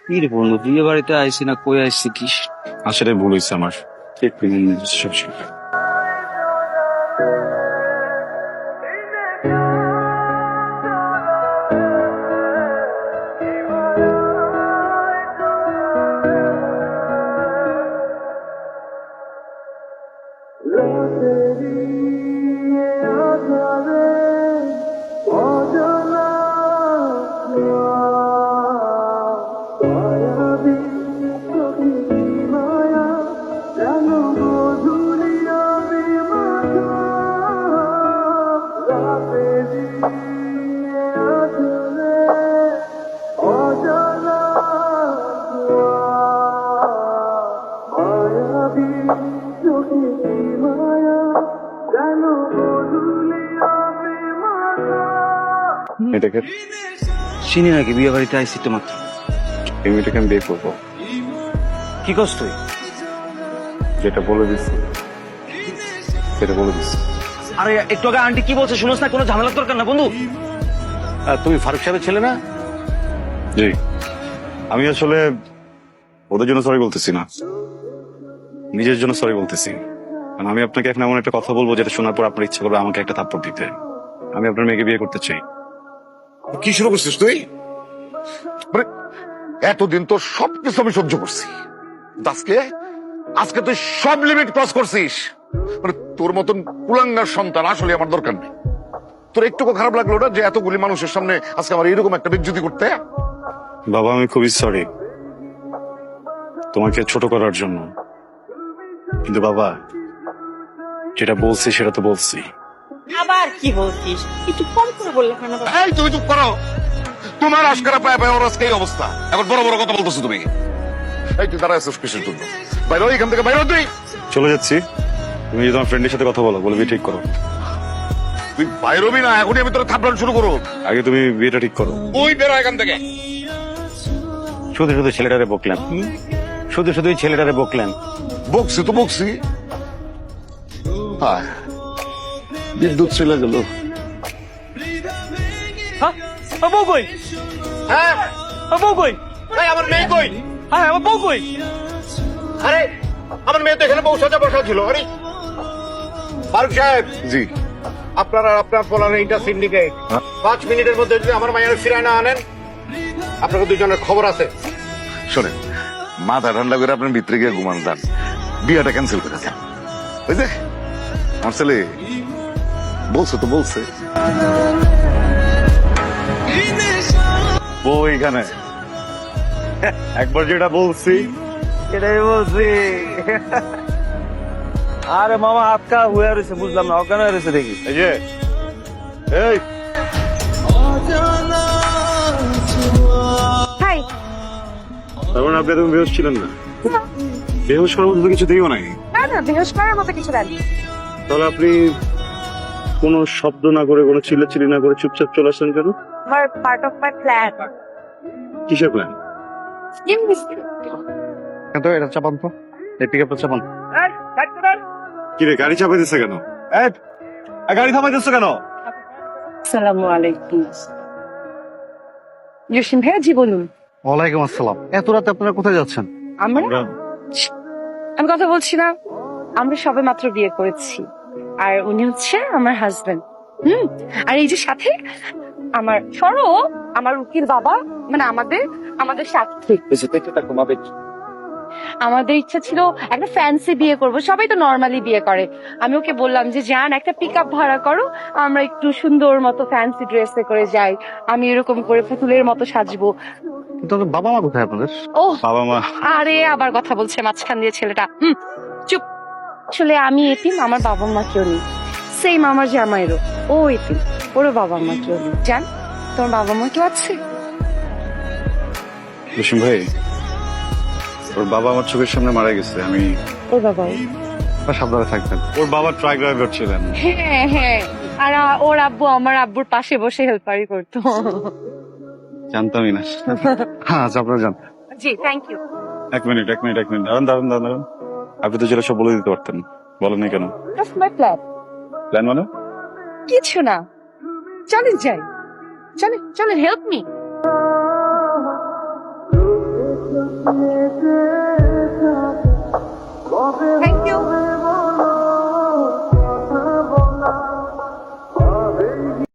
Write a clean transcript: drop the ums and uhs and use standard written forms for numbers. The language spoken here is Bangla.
কি রে বন্ধু, বিয়ে বাড়িতে আইসি না কই আইসি কি? আসলে ভুল হয়েছে আমার। সব ঠিক। এটাকে চিনি নাকি? বিয়ে বাড়িতে আইসি তো মাত্র। এই মেয়েটাকে আমি বিয়ে করবো, কি করছ তুই? যেটা বলে দিচ্ছি সেটা বলে দিচ্ছি। আরে একটু আগে আন্টি কি বলছে শুনোস না? কোনো ঝামেলার দরকার না বন্ধু। তুমি ফারুক সাহেবের ছেলে না? জি, আমি আসলে ওদের জন্য সরি বলতেছি না, নিজের জন্য সরি বলতেছি। কারণ আমি আপনাকে এখন এমন একটা কথা বলবো যেটা শোনার পর আপনার ইচ্ছা করবে আমাকে একটা থাপ্পড় দিতে। আমি আপনার মেয়েকে বিয়ে করতে চাই। কি শুরু করছিস তুই? মানে এতদিন তো সবকিছু আমি সহ্য করছি, আজকে আজকে তুই সব লিমিট ক্রস করছিস। মানে তোর মতন কুলাঙ্গার সন্তান আসলে আমার দরকার নেই। তোর একটুকু খারাপ লাগলো না যে এতগুলি মানুষের সামনে আজকে আমার এরকম একটা বেজ্জতি করতে? বাবা আমি খুবই সরি তোমাকে ছোট করার জন্য, কিন্তু বাবা যেটা বলছি সেটা তো বলছি। আবার কি বলছিস? একটু কম করে বললে কেন? এই তুমি চুপ করো। তোমার আজকারা পায়ে পায়ে ওর আজকে এই অবস্থা, এখন বড় বড় কথা বলতেছো তুমি। এই তুই দাঁড়ায় আছিস কিসের জন্য? বাইরে এখান থেকে বাইরে তুই। চলে যাচ্ছি, তুমি যদি তোমার ফ্রেন্ডের সাথে কথা বলো, বলবি ঠিক করো। তুই বাইরবি না, এখনই আমি তোর থাপড়ানো শুরু করো। আগে তুমি বিয়েটা ঠিক করো। ওই বেরো এখান থেকে। শুধু শুধু ছেলেটারে বকলেন, শুধু শুধুই ছেলেটারে বকলেন। বকছি তো বকছি। হ্যাঁ, বিদ্যুৎ চলে গেল। হ্যাঁ বউ কই? হ্যাঁ বউ কই? এই আমার মেয়ে কই? হ্যাঁ আমার বউ কই? আরে আমার মেয়ে তো এখানে বউ সাজা বসা ছিল। আরে ফারুক সাহেব, জি। আপনার আর আপনার পোলার এইটা সিন্ডিকেট। 5 মিনিটের মধ্যে যদি আমার মায়ের ফিরায় না আনেন, আপনাকে দুজনের খবর আছে। শোনেন, মাথা ঠান্ডা করে আপনার ভিতরে গিয়ে ঘুমান যান, বিয়েটা ক্যান্সেল করে দেন। ওই যে আমার ছেলে বলছে তো বলছে। বউ এখানে একবার যেটা বলছি এটাই বলছি। আরে মামা আটকা হয়ে রয়েছে, বুঝলাম না অজ্ঞান হয়ে রয়েছে দেখি। এই যে এই হাই, তার মানে আপনি এতক্ষণ বেহোশ ছিলেন না? বেহোশ করার মতো তো কিছু দিও নাই। না না, বেহোশ করার মতো কিছু দেন। তাহলে আপনি কোনো শব্দ না করে, কোনো চিল্লাচিল্লি না করে চুপচাপ চলে আসলেন কেন? আমার পার্ট অফ মাই প্ল্যান। কিসের প্ল্যান? তো এটা চাপান তো, এই পিক আপটা চাপান। কি রে, গাড়ি চাপাই দিচ্ছে কেন? গাড়ি থামাই দিচ্ছ কেন? আসসালামু আলাইকুম। জসিম ভাইয়া, জি বলুন। ওয়ালাইকুম আসসালাম। এত রাতে আপনারা কোথায় যাচ্ছেন? আমরা আমি কথা বলছি না, আমরা সবে মাত্র বিয়ে করেছি, আর উনি হচ্ছে আমার হাজবেন্ড। আর এই যে সাথে আমার সরো, আমার উকিল বাবা, মানে আমাদের আমাদের সাথে আমাদের ইচ্ছা ছিল একটা ফ্যান্সি বিয়ে করব। সবাই তো নর্মালি বিয়ে করে। আমি ওকে বললাম যে যান একটা পিক আপ ভাড়া করো, আমরা একটু সুন্দর মতো ফ্যান্সি ড্রেসে করে যাই, আমি এরকম করে পুতুলের মতো সাজবো। তাহলে বাবা মা কোথায় আপনাদের? ও বাবা মা? আরে আবার কথা বলছে মাঝখান দিয়ে ছেলেটা। চুপ। আসলে আমি এতিম, আমার বাবা মা কেউ নেই। সেই আমার জামাইরও ও এতিম, ওরও বাবা মা কেউ নেই। জান, তোমার বাবা মা কেউ আছে? জসিম ভাই, ওর বাবা আমার চোখের সামনে মারা গেছে। আমি ওর বাবা? সাবধানে থাকবেন। ওর বাবা ট্রাক ড্রাইভার ছিলেন। হ্যাঁ হ্যাঁ, আর ওর আব্বু আমার আব্বুর পাশে বসে হেল্পারি করতো। জানতামই না। হ্যাঁ আচ্ছা, আপনারা জান। জি, থ্যাংক ইউ। এক মিনিট দাঁড়ান দাঁড়ান দাঁড়ান দাঁড়ান। আপনি তো যেটা সব বলে দিতে পারতেন, বলেননি কেন? That's my plan. প্ল্যান মানে? কিছু না, চলেন যাই, চলেন চলেন, হেল্প মি। Thank you